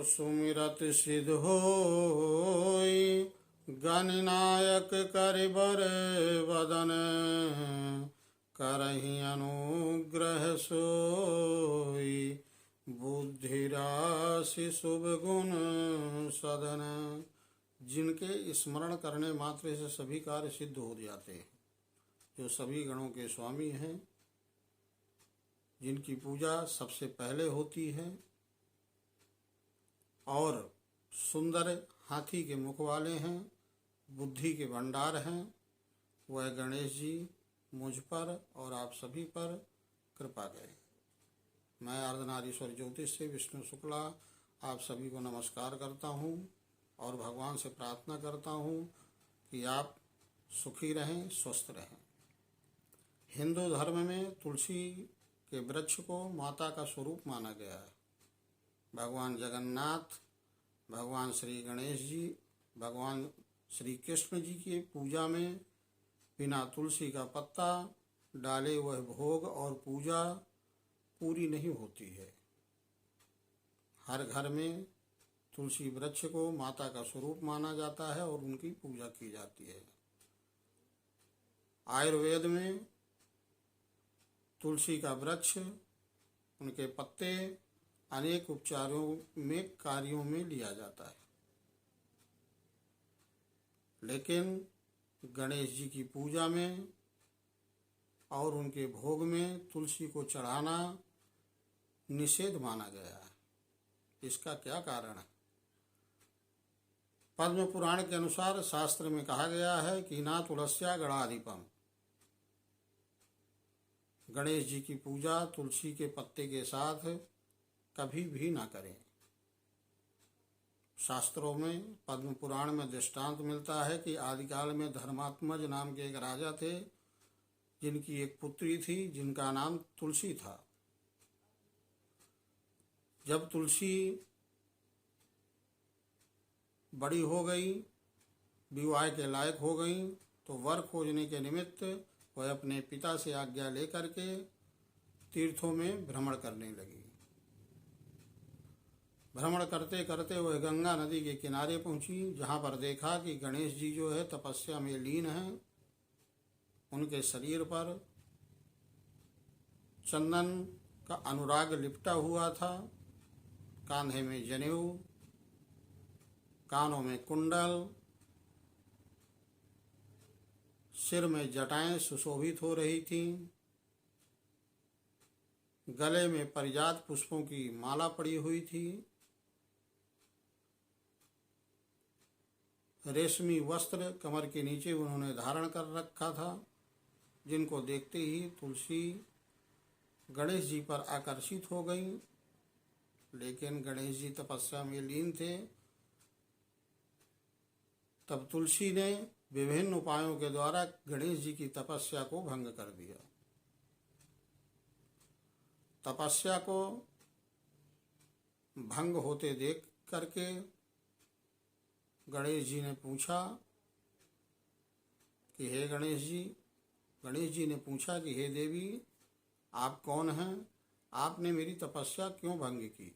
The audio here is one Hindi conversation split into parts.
सुमिरत सिद्ध होय, गणनायक करिबर वदन, करहि अनुग्रह सोई, बुद्धि राशि शुभ गुण सदन। जिनके स्मरण करने मात्र से सभी कार्य सिद्ध हो जाते हैं, जो सभी गणों के स्वामी हैं, जिनकी पूजा सबसे पहले होती है और सुंदर हाथी के मुख वाले हैं, बुद्धि के भंडार हैं, वह गणेश जी मुझ पर और आप सभी पर कृपा करें। मैं अर्धनारीश्वर ज्योतिष से विष्णु शुक्ला आप सभी को नमस्कार करता हूँ और भगवान से प्रार्थना करता हूँ कि आप सुखी रहें, स्वस्थ रहें। हिंदू धर्म में तुलसी के वृक्ष को माता का स्वरूप माना गया है। भगवान जगन्नाथ, भगवान श्री गणेश जी, भगवान श्री कृष्ण जी की पूजा में बिना तुलसी का पत्ता डाले वह भोग और पूजा पूरी नहीं होती है। हर घर में तुलसी वृक्ष को माता का स्वरूप माना जाता है और उनकी पूजा की जाती है। आयुर्वेद में तुलसी का वृक्ष, उनके पत्ते अनेक उपचारों में कार्यों में लिया जाता है, लेकिन गणेश जी की पूजा में और उनके भोग में तुलसी को चढ़ाना निषेध माना गया है। इसका क्या कारण है? पद्म पुराण के अनुसार शास्त्र में कहा गया है कि ना तुलस्या गणाधिपम, गणेश जी की पूजा तुलसी के पत्ते के साथ कभी भी ना करें। शास्त्रों में पद्म पुराण में दृष्टांत मिलता है कि आदिकाल में धर्मात्मज नाम के एक राजा थे, जिनकी एक पुत्री थी जिनका नाम तुलसी था। जब तुलसी बड़ी हो गई, विवाह के लायक हो गई, तो वर खोजने के निमित्त वह अपने पिता से आज्ञा लेकर के तीर्थों में भ्रमण करने लगी। भ्रमण करते करते वह गंगा नदी के किनारे पहुंची, जहां पर देखा कि गणेश जी जो है तपस्या में लीन हैं। उनके शरीर पर चंदन का अनुराग लिपटा हुआ था, कांधे में जनेऊ, कानों में कुंडल, सिर में जटाएं सुशोभित हो रही थीं, गले में परिजात पुष्पों की माला पड़ी हुई थी, रेशमी वस्त्र कमर के नीचे उन्होंने धारण कर रखा था, जिनको देखते ही तुलसी गणेश जी पर आकर्षित हो गई। लेकिन गणेश जी तपस्या में लीन थे। तब तुलसी ने विभिन्न उपायों के द्वारा गणेश जी की तपस्या को भंग कर दिया। तपस्या को भंग होते देख करके गणेश जी ने पूछा कि हे गणेश जी ने पूछा कि हे देवी, आप कौन हैं? आपने मेरी तपस्या क्यों भंग की?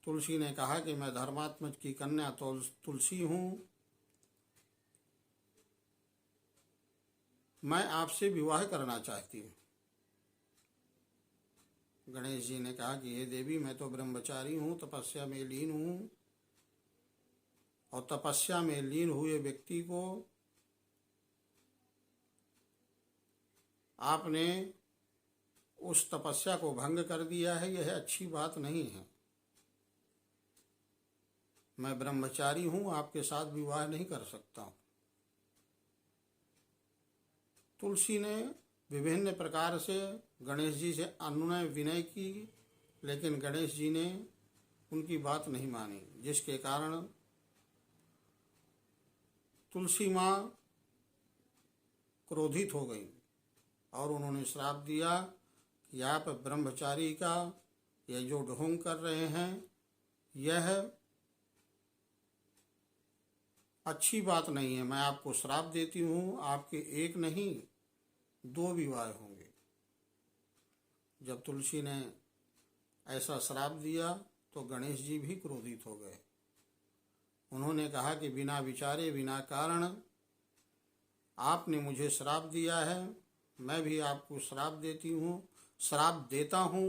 तुलसी ने कहा कि मैं धर्मात्मज की कन्या तुलसी हूं, मैं आपसे विवाह करना चाहती हूँ। गणेश जी ने कहा कि हे देवी, मैं तो ब्रह्मचारी हूँ, तपस्या में लीन हूँ, और तपस्या में लीन हुए व्यक्ति को आपने उस तपस्या को भंग कर दिया है, यह अच्छी बात नहीं है। मैं ब्रह्मचारी हूँ, आपके साथ विवाह नहीं कर सकता हूँ। तुलसी ने विभिन्न प्रकार से गणेश जी से अनुनय विनय की, लेकिन गणेश जी ने उनकी बात नहीं मानी, जिसके कारण तुलसी माँ क्रोधित हो गई और उन्होंने श्राप दिया कि आप ब्रह्मचारी का यह जो ढोंग कर रहे हैं, यह अच्छी बात नहीं है। मैं आपको श्राप देती हूँ, आपके एक नहीं 2 विवाह होंगे। जब तुलसी ने ऐसा श्राप दिया तो गणेश जी भी क्रोधित हो गए। उन्होंने कहा कि बिना विचारे बिना कारण आपने मुझे श्राप दिया है, मैं भी आपको श्राप देता हूँ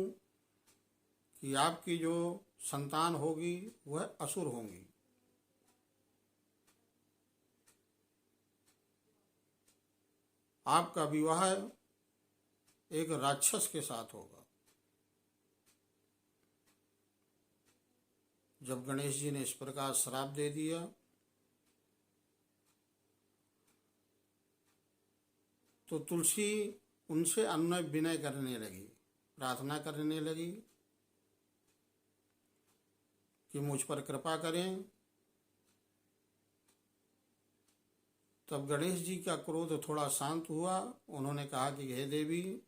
कि आपकी जो संतान होगी वह असुर होंगी। आपका विवाह एक राक्षस के साथ होगा। जब गणेश जी ने इस प्रकार श्राप दे दिया तो तुलसी उनसे अनुनय विनय करने लगी, प्रार्थना करने लगी कि मुझ पर कृपा करें। तब गणेश जी का क्रोध थोड़ा शांत हुआ। उन्होंने कहा कि हे देवी,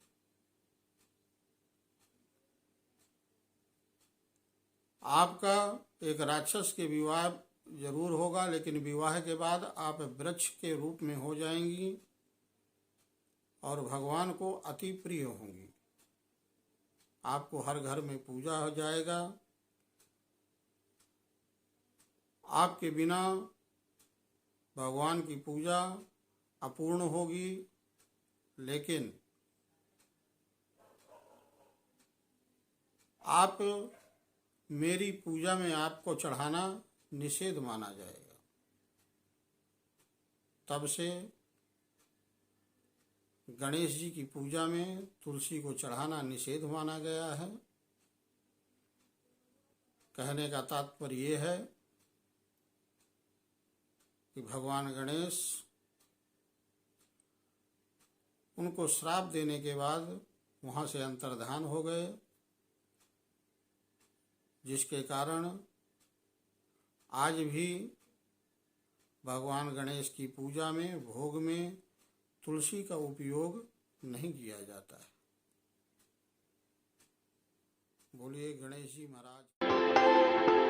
आपका एक राक्षस के विवाह जरूर होगा, लेकिन विवाह के बाद आप वृक्ष के रूप में हो जाएंगी और भगवान को अति प्रिय होंगी। आपको हर घर में पूजा हो जाएगा। आपके बिना भगवान की पूजा अपूर्ण होगी, लेकिन आप मेरी पूजा में आपको चढ़ाना निषेध माना जाएगा। तब से गणेश जी की पूजा में तुलसी को चढ़ाना निषेध माना गया है। कहने का तात्पर्य ये है कि भगवान गणेश उनको श्राप देने के बाद वहाँ से अंतर्धान हो गए, जिसके कारण आज भी भगवान गणेश की पूजा में भोग में तुलसी का उपयोग नहीं किया जाता है। बोलिए गणेश जी महाराज।